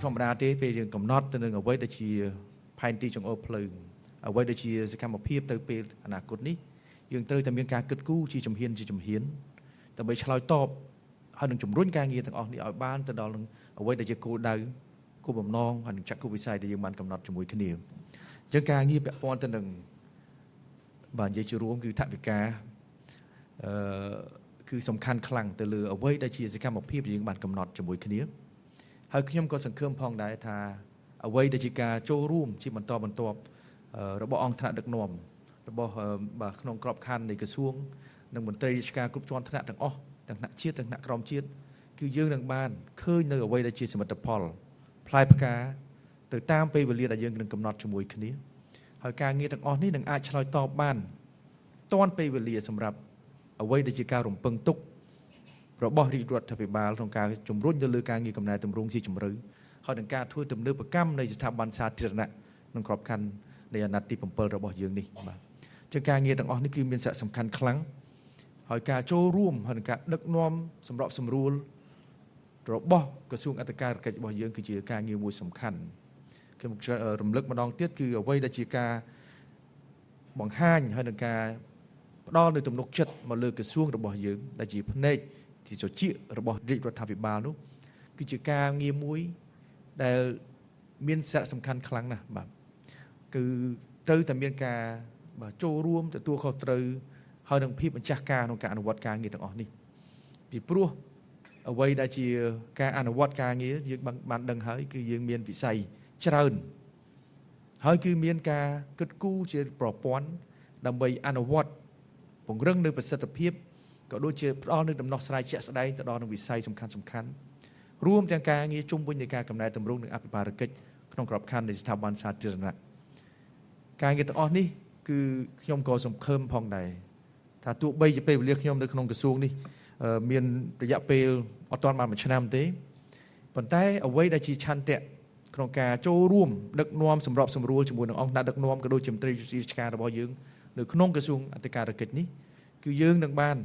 ធម្មតាទេពេលយើងកំណត់ទៅនឹងអ្វីដែលជាផែនទីចង្អុលភ្លើងអ្វីដែលជាសកម្មភាពទៅពេលអនាគតនេះយើងត្រូវតែមានការគិតគូរជាជំហានដើម្បីឆ្លើយតបហើយនឹងជំរុញការងារទាំងអស់នេះឲ្យបានទៅដល់នឹងអ្វីដែលជាគោលដៅគោលបំណងហើយនឹងចក្ខុវិស័យដែលយើងបានកំណត់ជាមួយគ្នាអញ្ចឹងការងារពាក់ព័ន្ធទៅនឹងបាទនិយាយជារួមគឺថវិកាគឺសំខាន់ខ្លាំងទៅលើអ្វីដែលជាសកម្មភាពដែលយើងបានកំណត់ជាមួយគ្នាហើយខ្ញុំក៏សង្ឃឹមផងដែរថាអ្វីដែលជាការចូលរួមជាបន្តបន្ទាប់របស់អង្គថ្នាក់ដឹកនាំរបស់បាទក្នុងក្របខ័ណ្ឌនៃក្រសួងនិងមន្ត្រីរាជការគ្រប់ជាន់ថ្នាក់ទាំងអស់ទាំងថ្នាក់ជាតិទាំងថ្នាក់ក្រោមជាតិគឺយើងនឹងបានឃើញនៅអ្វីដែលជាសមិទ្ធផលផ្លែផ្កាទៅតាមពេលវេលាដែលយើងនឹងកំណត់ជាមួយគ្នាហើយការងារទាំងអស់នេះនឹងអាចឆ្លើយតបបានទាន់ពេលវេលាសម្រាប់អ្វីដែលជាការរំពឹងទុករបស់រាជរដ្ឋាភិបាលក្នុងការជំរុញទៅលើការងារកំណែទម្រង់ជាជំរឿហើយនឹងការធ្វើទំនើបកម្មនៃស្ថាប័នសាធារណៈក្នុងក្របខ័ណ្ឌនៃអាណត្តិទី7របស់យើងនេះបាទជាការងារទាំងអស់នេះគឺមានសារៈសំខាន់ខ្លាំងហើយការចូលរួមហើយនឹងការដឹកនាំសម្របសម្រួលរបស់ក្រសួងអធិការកិច្ចរបស់យើងគឺជាការងារមួយសំខាន់ខ្ញុំរំលឹកម្ដងទៀតគឺអ្វីដែលជាការបង្ហាញហើយនឹងការផ្ដល់នូវទំនុកចិត្តមកលើក្រសួងរបស់យើងដែលជាផ្នែកជាជជែករបស់រាជរដ្ឋាភិបាលនោះគឺជាការងារមួយដែលមានសារៈសំខាន់ខ្លាំងណាស់បាទគឺត្រូវតែមានការបាទចូលរួមទទួលខុសត្រូវហើយនឹងភាពម្ចាស់ការក្នុងការអនុវត្តការងារទាំងអស់នេះពីព្រោះអ្វីដែលជាការអនុវត្តការងារយើងបានដឹងហើយគឺយើងមានវិស័យច្រើនហើយគឺមានការគិតគូរជាប្រព័ន្ធដើម្បីអនុវត្តពង្រឹងនៅប្រសិទ្ធភាពក៏ដូចជាផ្ដល់នូវដំណោះស្រាយជាក់ស្ដែងទៅដល់នឹងវិស័យសំខាន់រួមទាំងការងារជុំវិញនៃការកំណែទម្រង់និងអភិបាលកិច្ចក្នុងក្របខ័ណ្ឌនៃស្ថាប័នសាធារណៈការងារទាំងអស់នេះគឺខ្ញុំក៏សង្ឃឹមផងដែរថាទោះបីជាពេលវេលាខ្ញុំនៅក្នុងក្រសួងនេះមានរយៈពេលអត់ទាន់បាន1ឆ្នាំទេប៉ុន្តែអ្វីដែលជាឆន្ទៈក្នុងការចូលរួមដឹកនាំសម្របសម្រួលជាមួយនឹងអង្គការដឹកនាំក៏ដូចជាមន្ត្រីរាជការរបស់យើងនៅក្នុងក្រសួងអធិការកិច្ចនេះគឺយើងនឹងបាន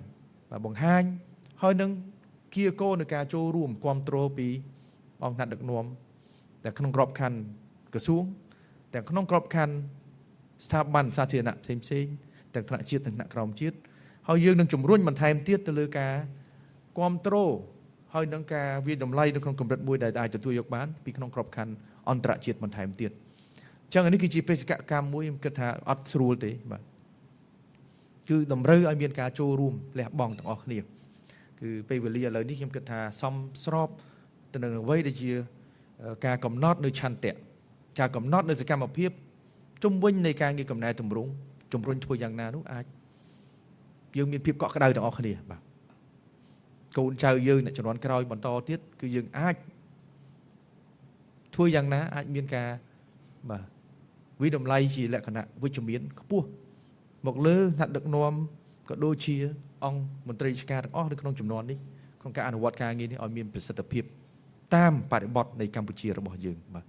បង្ហាញហើយនឹងគៀកោនៅការចូលរួមគ្រប់គ្រងពីអង្គការដឹកនាំតែក្នុងក្របខ័ណ្ឌក្រសួងទាំងក្នុងក្របខ័ណ្ឌស្ថាប័នសាធារណៈផ្សេងទាំងថ្នាក់ជាតិនិងថ្នាក់ក្រោមជាតិហើយយើងនឹងជំរុញបន្ថែមទៀតទៅលើការគ្រប់គ្រងហើយនឹងការវិនិច្ឆ័យនៅក្នុងកម្រិតមួយដែលអាចទទួលយកបានពីក្នុងក្របខ័ណ្ឌអន្តរជាតិបន្ថែមទៀតអញ្ចឹងនេះគឺជាបេសកកម្មមួយខ្ញុំគិតថាអត់ស្រួលទេបាទគឺតម្រូវឲ្យមានការចូលរួមលះបង់ទាំងអស់គ្នាគឺពេលវេលាឥឡូវនេះខ្ញុំគិតថាសមស្របទៅនឹងអ្វីដែលជាការកំណត់នៅឆន្ទៈការកំណត់នៅសកម្មភាពជុំវិញនៃការងារកំណែទម្រង់ជំរុញធ្វើយ៉ាងណានោះអាចយើងមានភាពកក់ក្ដៅទាំងអស់គ្នាបាទកូនចៅយើងអ្នកជំនាន់ក្រោយបន្តទៀតគឺយើងអាចធ្វើយ៉ាងណាអាចមានការបាទវិតម្លៃជាលក្ខណៈវិជ្ជមានខ្ពស់មកលើថ្នាក់ដឹកនាំក៏ដូចជាអង្គមន្ត្រីរាជការទាំងអស់នៅក្នុងចំនួននេះក្នុងការអនុវត្តការងារនេះឲ្យមានប្រសិទ្ធភាពតាមបរិបទនៃកម្ពុជារបស់យើងបាទ